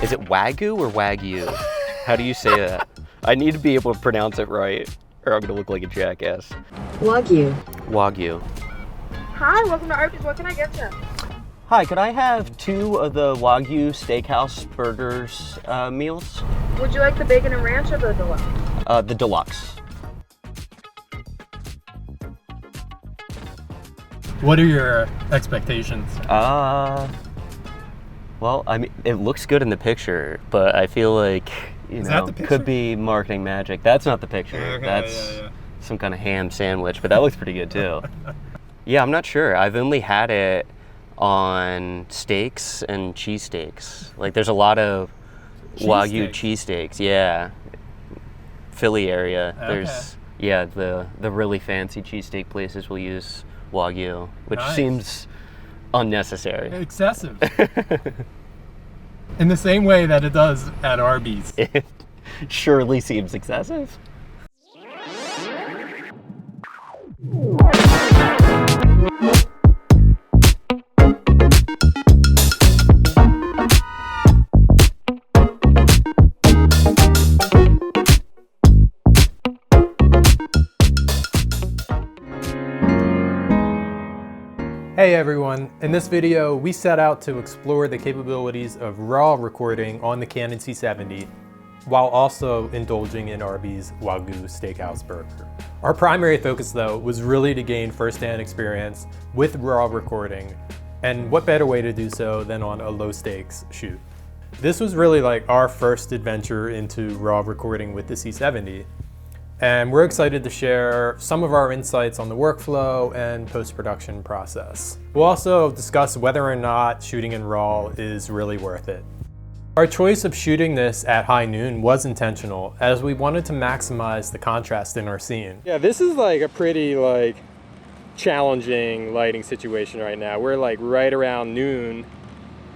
Is it Wagyu or Wagyu? How do you say that? I need to be able to pronounce it right, or I'm gonna look like a jackass. Wagyu. Wagyu. Hi, welcome to Arby's. What can I get you? Hi, could I have 2 of the Wagyu Steakhouse burgers meals? Would you like the bacon and ranch or the deluxe? The deluxe. What are your expectations? Well, I mean, it looks good in the picture, but I feel like, you know, could be marketing magic. That's not the picture. Okay, That's some kind of ham sandwich, but that looks pretty good too. Yeah, I'm not sure. I've only had it on steaks and cheesesteaks. Like, there's a lot of Wagyu cheesesteaks. Yeah, Philly area. Okay. There's the really fancy cheesesteak places will use Wagyu, which seems unnecessary. Excessive. In the same way that it does at Arby's. It surely seems excessive. Hey everyone, in this video we set out to explore the capabilities of RAW recording on the Canon C70 while also indulging in Arby's Wagyu Steakhouse burger. Our primary focus though was really to gain first-hand experience with RAW recording, and what better way to do so than on a low stakes shoot. This was really like our first adventure into RAW recording with the C70. And we're excited to share some of our insights on the workflow and post-production process. We'll also discuss whether or not shooting in RAW is really worth it. Our choice of shooting this at high noon was intentional, as we wanted to maximize the contrast in our scene. Yeah, this is like a pretty challenging lighting situation right now. We're like right around noon,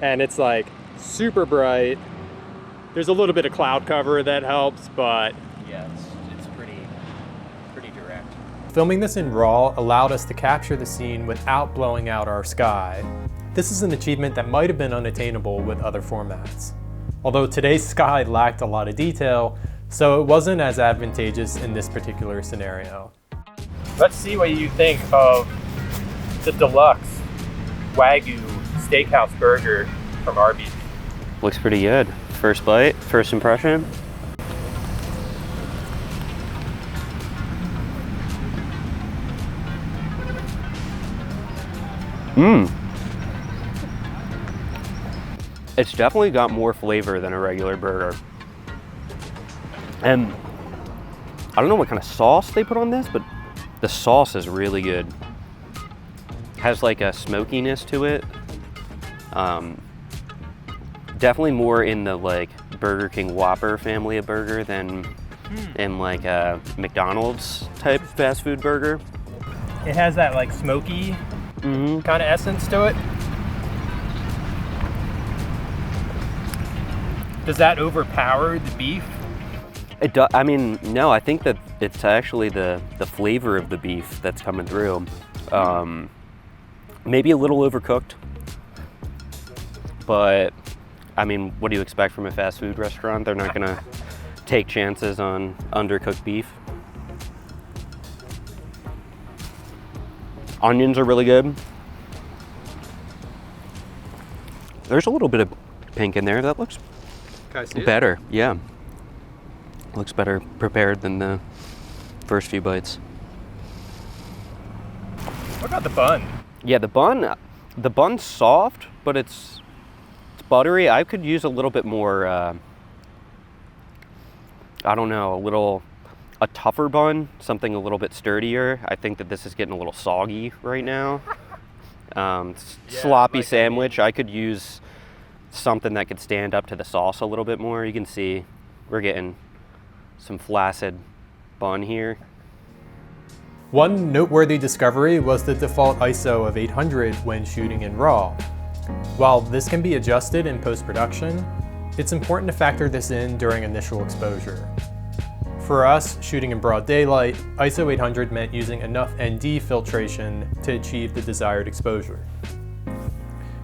and it's like super bright. There's a little bit of cloud cover that helps, but Yeah, it's pretty direct. filming this in RAW allowed us to capture the scene without blowing out our sky. This is an achievement that might have been unattainable with other formats. Although today's sky lacked a lot of detail, so it wasn't as advantageous in this particular scenario. Let's see what you think of the deluxe Wagyu Steakhouse burger from Arby. Looks pretty good. First bite, first impression. It's definitely got more flavor than a regular burger. And I don't know what kind of sauce they put on this, but the sauce is really good. Has like a smokiness to it. Definitely more in the like Burger King Whopper family of burger than in like a McDonald's type fast food burger. It has that like smoky kind of essence to it. Does that overpower the beef? It does. I mean, no. I think that it's actually the flavor of the beef that's coming through. Maybe a little overcooked, but I mean, what do you expect from a fast food restaurant? They're not gonna take chances on undercooked beef. Onions are really good. There's a little bit of pink in there. That looks better. Yeah, looks better prepared than the first few bites. What about the bun? Yeah, the bun's soft, but it's buttery. I could use a little bit more, I don't know, a tougher bun, something a little bit sturdier. I think that this is getting a little soggy right now. Sloppy sandwich. I could use something that could stand up to the sauce a little bit more. You can see we're getting some flaccid bun here. One noteworthy discovery was the default ISO of 800 when shooting in RAW. While this can be adjusted in post-production, it's important to factor this in during initial exposure. For us, shooting in broad daylight, ISO 800 meant using enough ND filtration to achieve the desired exposure.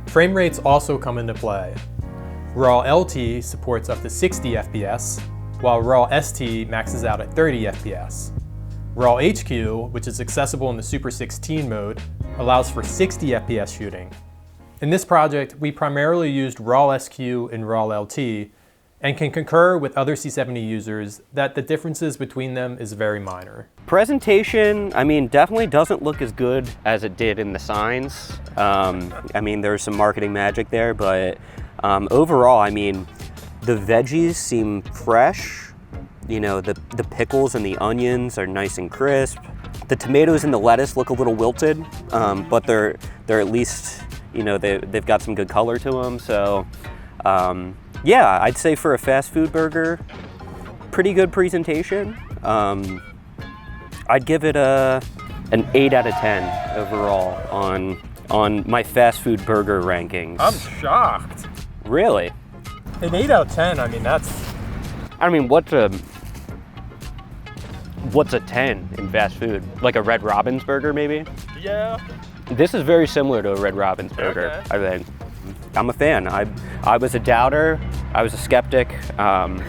Frame rates also come into play. RAW LT supports up to 60 FPS, while RAW ST maxes out at 30 FPS. RAW HQ, which is accessible in the Super 16 mode, allows for 60 FPS shooting. In this project, we primarily used RAW SQ and RAW LT, and can concur with other C70 users that the differences between them is very minor. Presentation, I mean, definitely doesn't look as good as it did in the signs. I mean, there's some marketing magic there, but overall, I mean, the veggies seem fresh. You know, the pickles and the onions are nice and crisp. The tomatoes and the lettuce look a little wilted, but they're at least, you know, they've got some good color to them. So, yeah, I'd say for a fast food burger, pretty good presentation. I'd give it an 8 out of 10 overall on my fast food burger rankings. I'm shocked. Really? An 8 out of 10, I mean, I mean, what's a 10 in fast food? Like a Red Robin's burger, maybe? Yeah. This is very similar to a Red Robin's burger, Okay. I think. I'm a fan. I was a doubter, I was a skeptic, but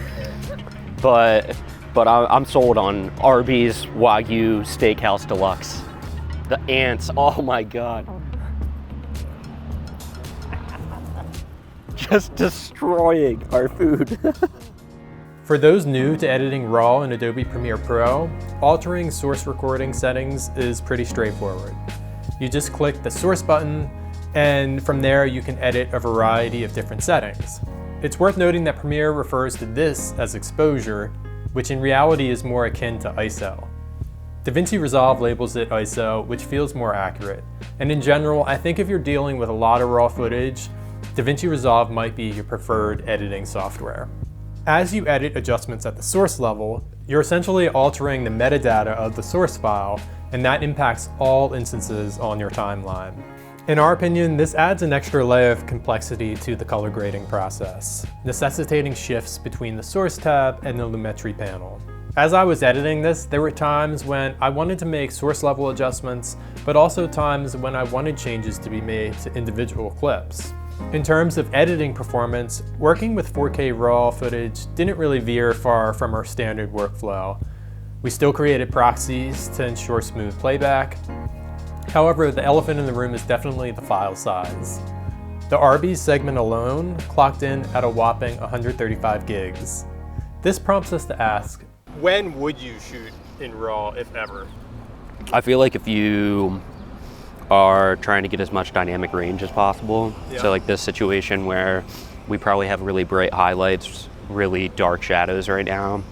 I'm sold on Arby's Wagyu Steakhouse Deluxe. The ants, oh my God. Just destroying our food. For those new to editing RAW in Adobe Premiere Pro, altering source recording settings is pretty straightforward. You just click the source button, and from there you can edit a variety of different settings. It's worth noting that Premiere refers to this as exposure, which in reality is more akin to ISO. DaVinci Resolve labels it ISO, which feels more accurate. And in general, I think if you're dealing with a lot of RAW footage, DaVinci Resolve might be your preferred editing software. As you edit adjustments at the source level, you're essentially altering the metadata of the source file, and that impacts all instances on your timeline. In our opinion, this adds an extra layer of complexity to the color grading process, necessitating shifts between the source tab and the Lumetri panel. As I was editing this, there were times when I wanted to make source level adjustments, but also times when I wanted changes to be made to individual clips. In terms of editing performance, working with 4K RAW footage didn't really veer far from our standard workflow. We still created proxies to ensure smooth playback. However, the elephant in the room is definitely the file size. The Arby segment alone clocked in at a whopping 135 gigs. This prompts us to ask, when would you shoot in RAW, if ever? I feel like if you are trying to get as much dynamic range as possible, so like this situation where we probably have really bright highlights, really dark shadows right now,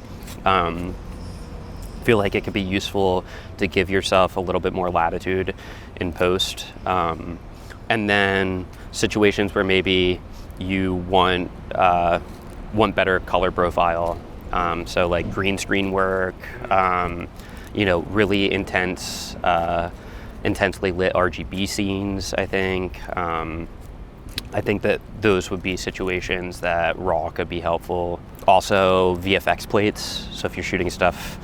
feel like it could be useful to give yourself a little bit more latitude in post. And then situations where maybe you want better color profile, so like green screen work, you know, really intense, intensely lit RGB scenes, I think. I think that those would be situations that RAW could be helpful. Also, VFX plates. So if you're shooting stuff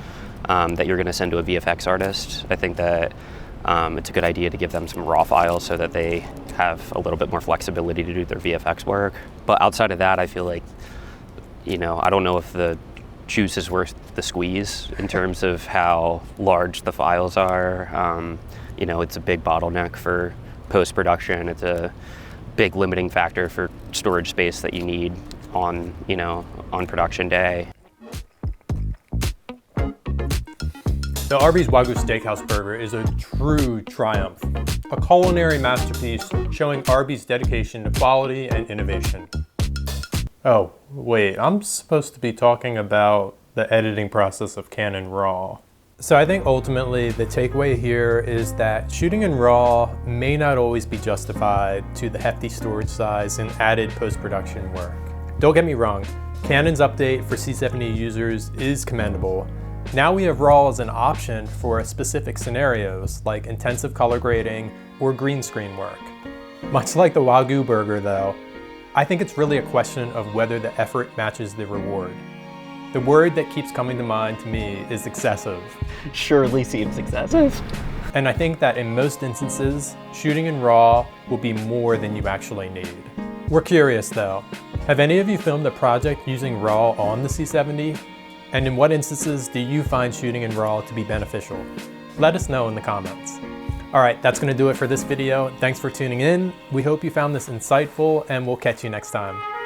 that you're going to send to a VFX artist, I think that it's a good idea to give them some RAW files so that they have a little bit more flexibility to do their VFX work. But outside of that, I feel like, you know, I don't know if the juice is worth the squeeze in terms of how large the files are. You know, it's a big bottleneck for post-production. It's a big limiting factor for storage space that you need on, you know, on production day. The Arby's Wagyu Steakhouse burger is a true triumph, a culinary masterpiece showing Arby's dedication to quality and innovation. Oh, wait, I'm supposed to be talking about the editing process of Canon RAW. So I think ultimately the takeaway here is that shooting in RAW may not always be justified to the hefty storage size and added post-production work. Don't get me wrong, Canon's update for C70 users is commendable. Now we have RAW as an option for specific scenarios like intensive color grading or green screen work. Much like the Wagyu burger though, I think it's really a question of whether the effort matches the reward. The word that keeps coming to mind to me is excessive. Surely seems excessive. And I think that in most instances, shooting in RAW will be more than you actually need. We're curious though, Have any of you filmed a project using RAW on the C70? And in what instances do you find shooting in RAW to be beneficial? Let us know in the comments. All right, that's gonna do it for this video. Thanks for tuning in. We hope you found this insightful, and we'll catch you next time.